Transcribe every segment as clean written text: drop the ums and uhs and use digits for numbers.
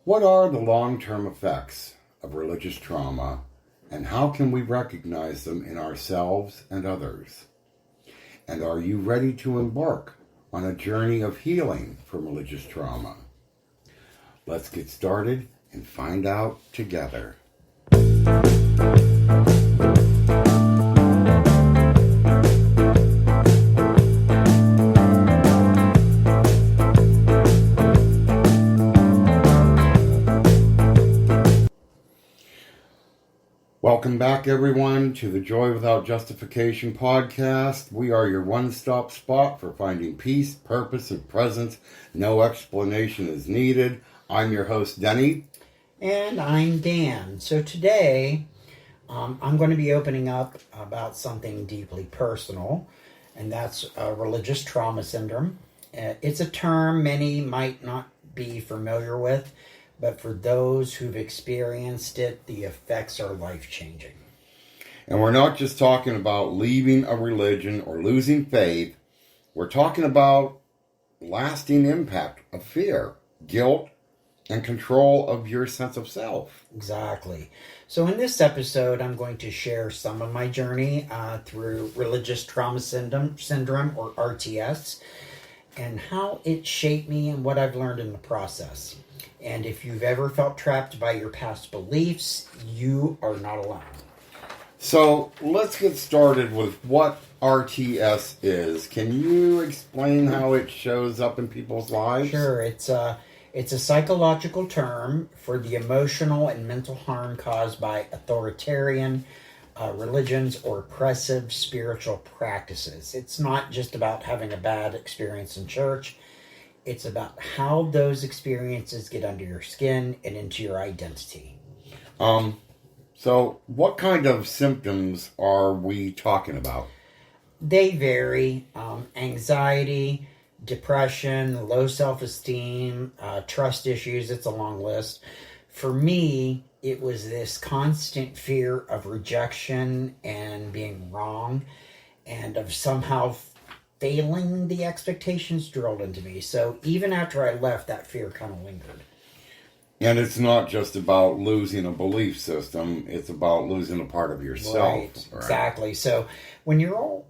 What are the long-term effects of religious trauma, and how can we recognize them in ourselves and others? And are you ready to embark on a journey of healing from religious trauma? Let's get started and find out together. Welcome back, everyone, to the Joy Without Justification podcast. We are your one-stop spot for finding peace, purpose, and presence. No explanation is needed. I'm your host, Denny. And I'm Dan. So today, I'm going to be opening up about something deeply personal, and that's religious trauma syndrome. It's a term many might not be familiar with, but for those who've experienced it, the effects are life-changing. And we're not just talking about leaving a religion or losing faith. We're talking about lasting impact of fear, guilt, and control of your sense of self. Exactly. So in this episode, I'm going to share some of my journey through religious trauma syndrome, or RTS, and how it shaped me and what I've learned in the process. And if you've ever felt trapped by your past beliefs, you are not alone. So let's get started with what RTS is. Can you explain how it shows up in people's lives? Sure. It's a psychological term for the emotional and mental harm caused by authoritarian religions or oppressive spiritual practices. It's not just about having a bad experience in church. It's about how those experiences get under your skin and into your identity. So what kind of symptoms are we talking about? They vary. Anxiety, depression, low self-esteem, trust issues. It's a long list. For me, it was this constant fear of rejection and being wrong and of somehow failing the expectations drilled into me. So even after I left, that fear kind of lingered. And it's not just about losing a belief system, it's about losing a part of yourself. Right? Exactly. So when your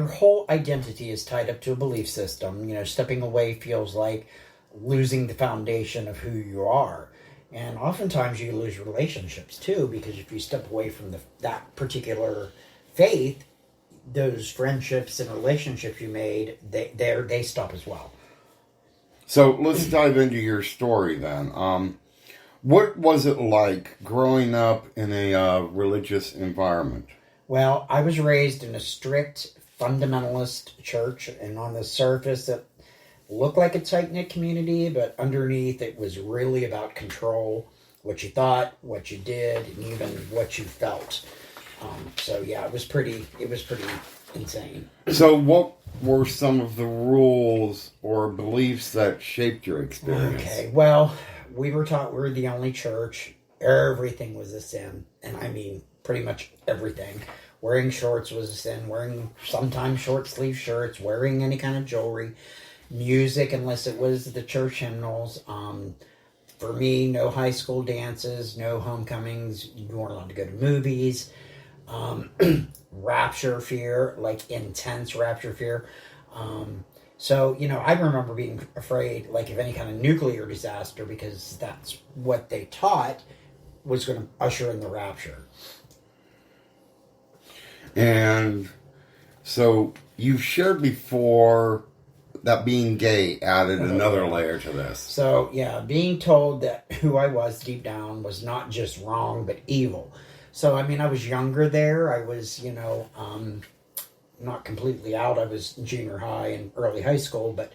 whole identity is tied up to a belief system, stepping away feels like losing the foundation of who you are. And oftentimes you lose relationships too, because if you step away from that particular faith, those friendships and relationships you made, they stop as well. So let's dive into your story then. What was it like growing up in a religious environment? Well, I was raised in a strict fundamentalist church, and on the surface it looked like a tight-knit community, but underneath it was really about control, what you thought, what you did, and even what you felt. So yeah, it was pretty insane. So what were some of the rules or beliefs that shaped your experience? Okay, well, we were taught we're the only church. Everything was a sin. And I mean, pretty much everything. Wearing shorts was a sin. Wearing sometimes short sleeve shirts. Wearing any kind of jewelry. Music, unless it was the church hymnals. For me, no high school dances. No homecomings. You weren't allowed to go to movies. Rapture fear, like intense rapture fear. So, I remember being afraid, like, of any kind of nuclear disaster, because that's what they taught was going to usher in the rapture. And so you've shared before that being gay added another layer to this. So, yeah, being told that who I was deep down was not just wrong, but evil. So, I mean, I was younger there. I was, not completely out. I was junior high and early high school, but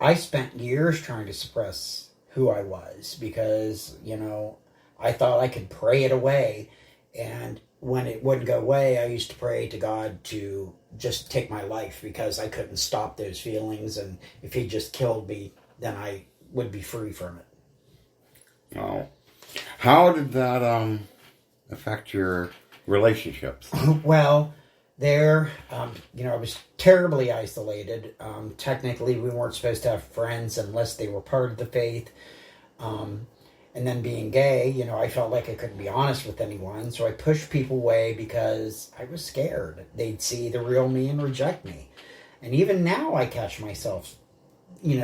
I spent years trying to suppress who I was because, I thought I could pray it away. And when it wouldn't go away, I used to pray to God to just take my life because I couldn't stop those feelings. And if he just killed me, then I would be free from it. Oh. How did that affect your relationships? Well, I was terribly isolated. Technically, we weren't supposed to have friends unless they were part of the faith. And then being gay, I felt like I couldn't be honest with anyone. So I pushed people away because I was scared. They'd see the real me and reject me. And even now I catch myself,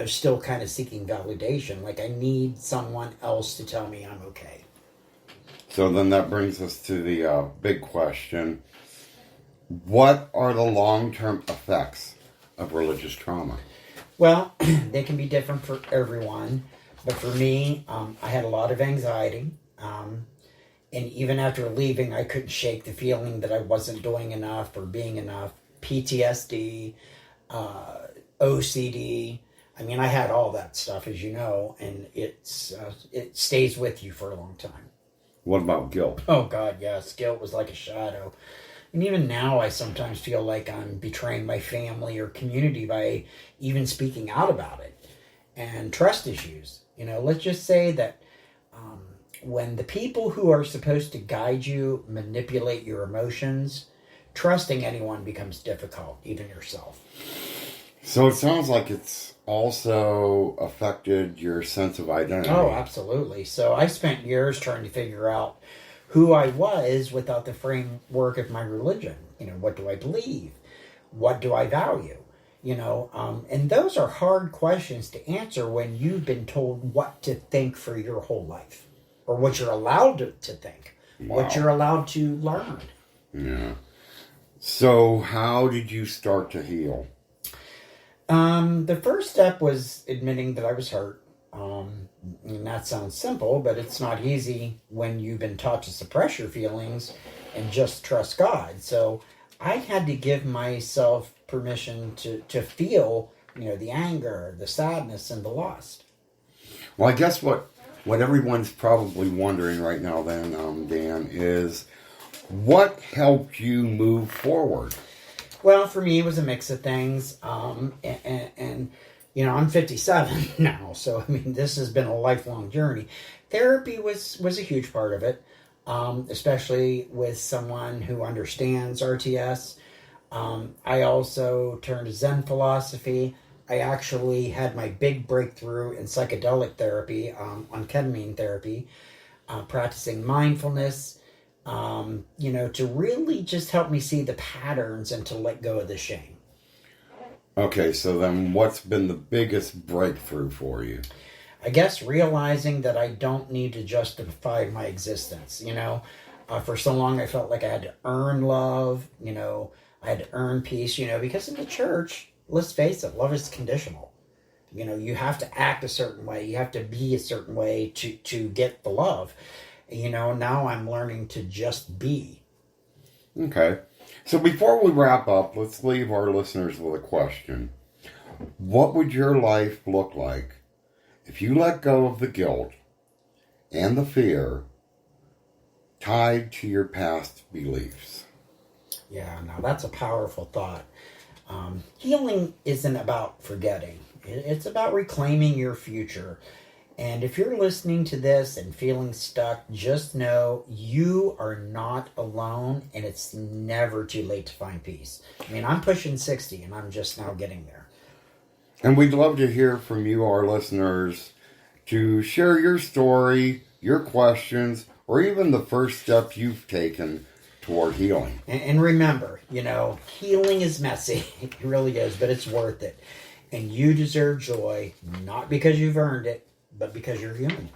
still kind of seeking validation. Like I need someone else to tell me I'm okay. So then that brings us to the big question. What are the long-term effects of religious trauma? Well, they can be different for everyone. But for me, I had a lot of anxiety. And even after leaving, I couldn't shake the feeling that I wasn't doing enough or being enough. PTSD, OCD. I mean, I had all that stuff, as you know, and it stays with you for a long time. What about guilt? Oh, God, yes. Guilt was like a shadow. And even now, I sometimes feel like I'm betraying my family or community by even speaking out about it. And trust issues. Let's just say that when the people who are supposed to guide you manipulate your emotions, trusting anyone becomes difficult, even yourself. So it sounds like it's also affected your sense of identity. Oh, absolutely. So I spent years trying to figure out who I was without the framework of my religion. What do I believe? What do I value? And those are hard questions to answer when you've been told what to think for your whole life, or what you're allowed to think, what you're allowed to learn. Yeah. So how did you start to heal? The first step was admitting that I was hurt. And that sounds simple, but it's not easy when you've been taught to suppress your feelings and just trust God. So I had to give myself permission to feel, the anger, the sadness, and the loss. Well, I guess what everyone's probably wondering right now then, Dan, is what helped you move forward? Well, for me, it was a mix of things. And I'm 57 now, so, this has been a lifelong journey. Therapy was a huge part of it, especially with someone who understands RTS. I also turned to Zen philosophy. I actually had my big breakthrough in psychedelic therapy, on ketamine therapy, practicing mindfulness, to really just help me see the patterns and to let go of the shame. Okay, so then what's been the biggest breakthrough for you? I guess realizing that I don't need to justify my existence, For so long I felt like I had to earn love, I had to earn peace, because in the church, let's face it, love is conditional. You have to act a certain way. You have to be a certain way to get the love. Now I'm learning to just be. Okay. So before we wrap up, let's leave our listeners with a question. What would your life look like if you let go of the guilt and the fear tied to your past beliefs? Yeah, now that's a powerful thought. Healing isn't about forgetting. It's about reclaiming your future. And if you're listening to this and feeling stuck, just know you are not alone, and it's never too late to find peace. I'm pushing 60 and I'm just now getting there. And we'd love to hear from you, our listeners, to share your story, your questions, or even the first step you've taken toward healing. And remember, healing is messy. It really is, but it's worth it. And you deserve joy, not because you've earned it, but because you're human.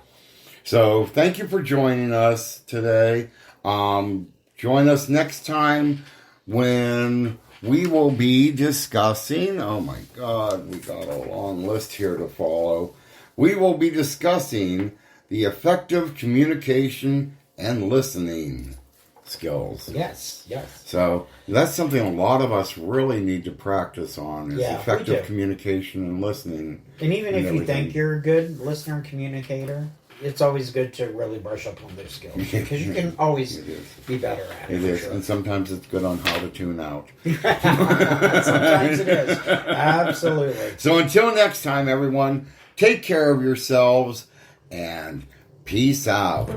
So thank you for joining us today. Join us next time when we will be discussing, oh my God, we got a long list here to follow. We will be discussing the effective communication and listening skills. Yes. So that's something a lot of us really need to practice on, is effective communication and listening. And even if you think you're a good listener and communicator, it's always good to really brush up on those skills, because you can always be better at it. It is, sure. and sometimes it's good on how to tune out. Sometimes it is. Absolutely. So until next time, everyone, take care of yourselves and peace out.